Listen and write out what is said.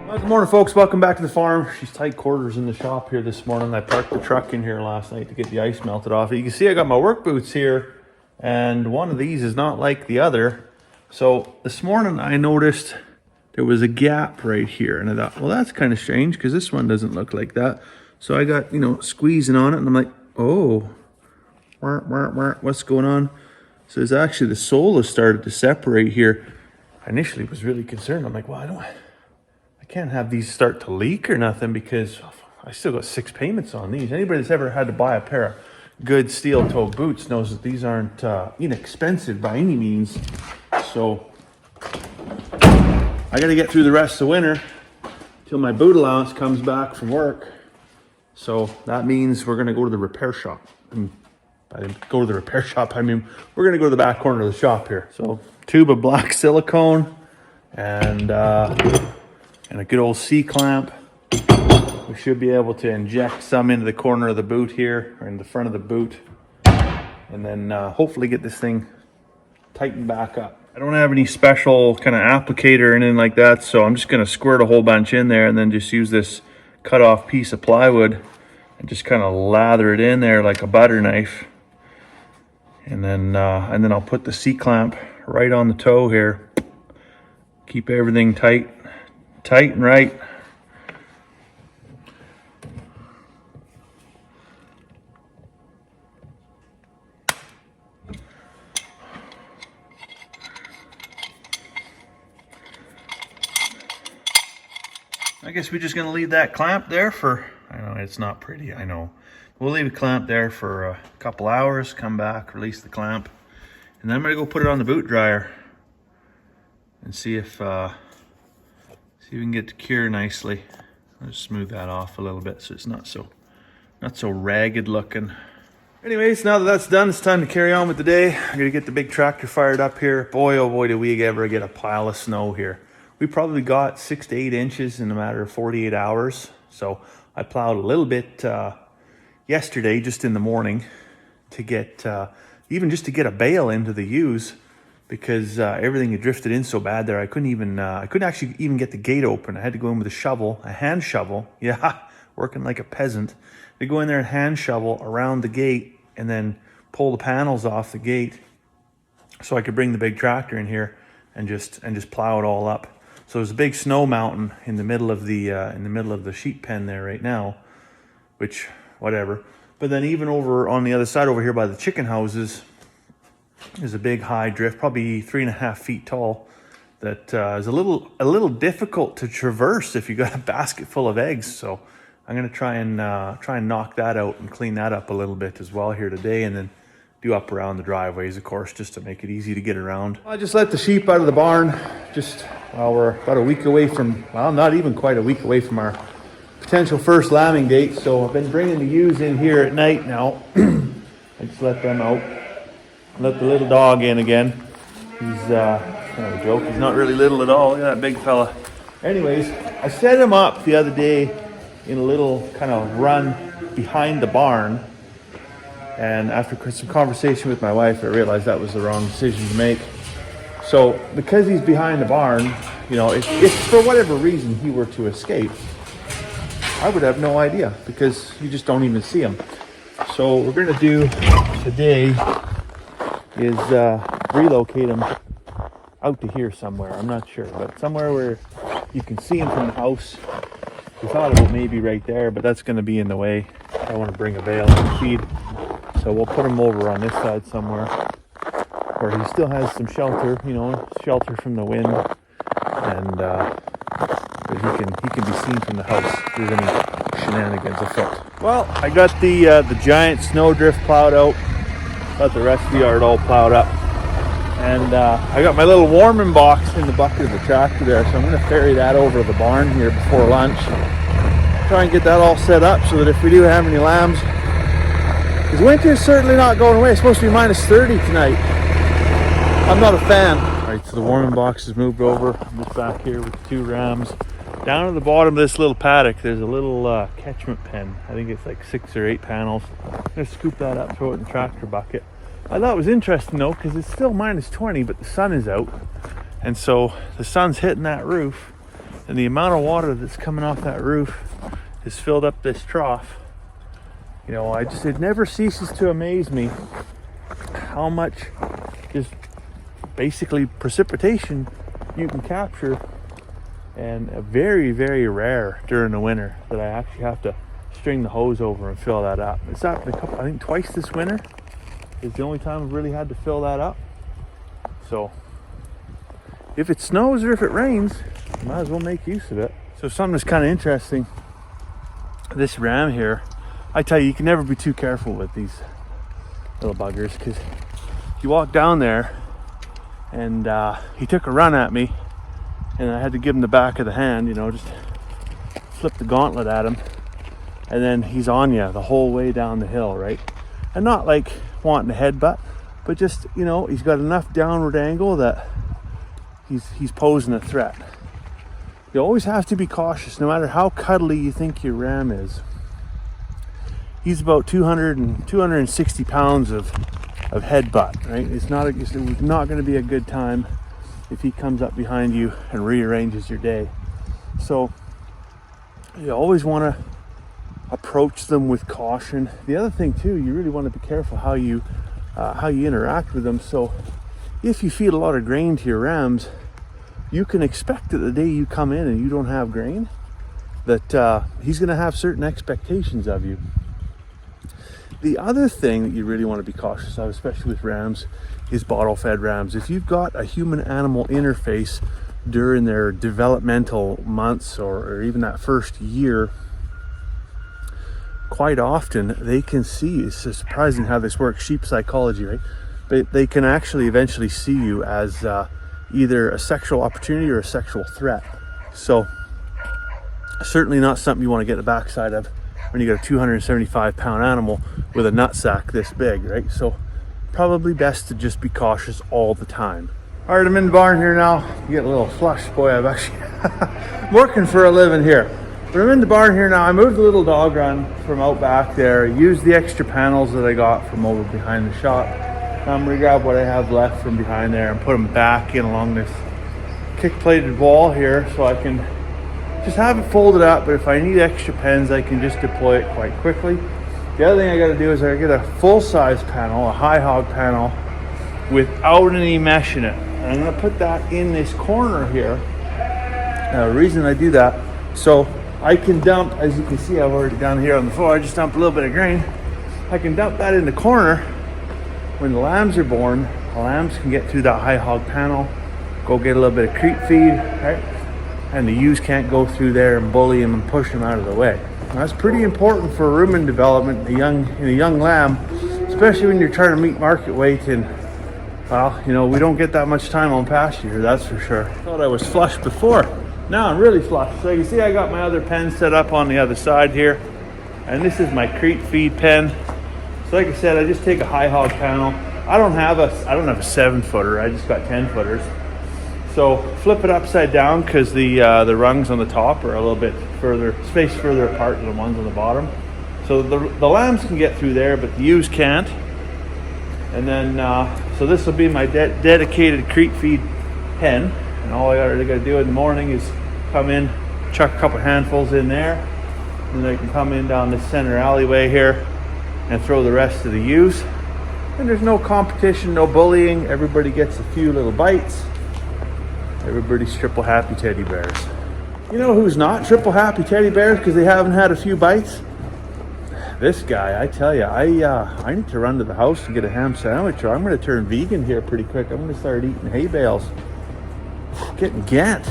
Well, good morning, folks. Welcome back to the farm. She's tight quarters in the shop here this morning. I parked the truck in here last night to get the ice melted off. You can see I got my work boots here, and one of these is not like the other. So this morning I noticed there was a gap right here, and I thought, well, that's kind of strange because this one doesn't look like that. So I got, squeezing on it, and I'm like, oh, what's going on? So it's actually the sole has started to separate here. I initially was really concerned. I'm like, well, I can't have these start to leak or nothing because I still got 6 payments on these. Anybody that's ever had to buy a pair of good steel-toe boots knows that these aren't inexpensive by any means. So I got to get through the rest of the winter till my boot allowance comes back from work. So that means we're going to go to the repair shop. And by go to the repair shop, I mean we're going to go to the back corner of the shop here. So tube of black silicone and a good old C-clamp. We should be able to inject some into the corner of the boot here, or in the front of the boot, and then hopefully get this thing tightened back up. I don't have any special kind of applicator or anything like that, so I'm just going to squirt a whole bunch in there and then just use this cut off piece of plywood and just kind of lather it in there like a butter knife. And then I'll put the C-clamp right on the toe here. Keep everything tight and right. I guess we're just gonna leave that clamp there for, I know it's not pretty, I know. We'll leave a clamp there for a couple hours, come back, release the clamp, and then I'm gonna go put it on the boot dryer and see if we can get to cure nicely. I'll just smooth that off a little bit so it's not so ragged looking. Anyways, now that that's done, it's time to carry on with the day. I'm gonna get the big tractor fired up here. Boy, oh boy, did we ever get a pile of snow here. We probably got 6 to 8 inches in a matter of 48 hours. So I plowed a little bit yesterday, just in the morning, to get even just to get a bale into the ewes, because everything had drifted in so bad there. I couldn't actually even get the gate open. I had to go in with a shovel, a hand shovel. Yeah, working like a peasant. To go in there and hand shovel around the gate and then pull the panels off the gate so I could bring the big tractor in here and just plow it all up. So there's a big snow mountain in the middle of the sheep pen there right now, which whatever. But then even over on the other side over here by the chicken houses, there's a big high drift, probably 3.5 feet tall, that is a little difficult to traverse if you got a basket full of eggs. So I'm gonna try and knock that out and clean that up a little bit as well here today, and then do up around the driveways, of course, just to make it easy to get around. I just let the sheep out of the barn. We're about a week away from, well, not even quite a week away from our potential first lambing date. So I've been bringing the ewes in here at night now. I just let them out. Let the little dog in again. He's kind of a joke. He's not really little at all. Look at that big fella. Anyways, I set him up the other day in a little kind of run behind the barn. And after some conversation with my wife, I realized that was the wrong decision to make. So because he's behind the barn, if for whatever reason he were to escape, I would have no idea because you just don't even see him. So what we're gonna do today is relocate him out to here somewhere. I'm not sure, but somewhere where you can see him from the house. We thought about maybe right there, but that's gonna be in the way. I want to bring a bale and feed. So we'll put him over on this side somewhere where he still has some shelter, shelter from the wind, and he can be seen from the house if there's any shenanigans afoot. Well, I got the giant snowdrift plowed out, got the rest of the yard all plowed up, and I got my little warming box in the bucket of the tractor there, so I'm going to ferry that over to the barn here before lunch. Try and get that all set up so that if we do have any lambs, because winter's certainly not going away. It's supposed to be minus 30 tonight. I'm not a fan. All right, so the warming box is moved over. I'm just back here with the 2 rams. Down at the bottom of this little paddock, there's a little catchment pen. I think it's like 6 or 8 panels. I'm gonna scoop that up, throw it in the tractor bucket. I thought it was interesting though, because it's still minus 20, but the sun is out. And so the sun's hitting that roof And the amount of water that's coming off that roof has filled up this trough. You know, it never ceases to amaze me how much just basically precipitation you can capture, and very, very rare during the winter that I actually have to string the hose over and fill that up. It's happened I think twice this winter is the only time I've really had to fill that up. So if it snows or if it rains, you might as well make use of it. So something that's kind of interesting, this ram here, I tell you can never be too careful with these little buggers, because you walk down there and he took a run at me and I had to give him the back of the hand, you know, just flip the gauntlet at him, and then he's on you the whole way down the hill, right? And not like wanting to headbutt, but just, you know, he's got enough downward angle that he's posing a threat. You always have to be cautious, no matter how cuddly you think your ram is. He's about 260 pounds of headbutt, right? It's not going to be a good time if he comes up behind you and rearranges your day. So you always want to approach them with caution. The other thing too, you really want to be careful how you interact with them. So if you feed a lot of grain to your rams, you can expect that the day you come in and you don't have grain, that he's going to have certain expectations of you. The other thing that you really want to be cautious of, especially with rams, is bottle-fed rams. If you've got a human-animal interface during their developmental months or even that first year, quite often they can see, it's surprising how this works, sheep psychology, right? But they can actually eventually see you as either a sexual opportunity or a sexual threat. So certainly not something you want to get the backside of when you got a 275 pound animal with a nut sack this big, right? So probably best to just be cautious all the time. All right, I'm in the barn here now. You get a little flush. Boy, I've actually working for a living here. But I'm in the barn here now. I moved the little dog run from out back there. Used the extra panels that I got from over behind the shop. Now I'm gonna grab what I have left from behind there and put them back in along this kick-plated wall here, so I can just have it folded up. But if I need extra pens, I can just deploy it quite quickly. The other thing I got to do is I get a full-size panel, a high hog panel, without any mesh in it. And I'm going to put that in this corner here. The reason I do that, so I can dump, as you can see, I've already down here on the floor, I just dumped a little bit of grain. I can dump that in the corner. When the lambs are born, the lambs can get through that high hog panel, go get a little bit of creep feed, right? And the ewes can't go through there and bully them and push them out of the way. Now, that's pretty important for rumen development in a young lamb, especially when you're trying to meet market weight. And well, you know, we don't get that much time on pasture here, that's for sure. Thought I was flush before. Now I'm really flush. So you can see I got my other pen set up on the other side here, and this is my creep feed pen. So like I said, I just take a high hog panel. I don't have a 7-footer. I just got 10-footers. So flip it upside down, because the rungs on the top are a little bit spaced further apart than the ones on the bottom. So the lambs can get through there, but the ewes can't. And then so this will be my dedicated creep feed pen. And all I got to do in the morning is come in, chuck a couple handfuls in there, and then I can come in down this center alleyway here and throw the rest of the ewes. And there's no competition, no bullying. Everybody gets a few little bites. Everybody's triple happy teddy bears. You know who's not triple happy teddy bears because they haven't had a few bites? This guy, I tell you, I need to run to the house and get a ham sandwich, or I'm going to turn vegan here pretty quick. I'm going to start eating hay bales. Getting Gant.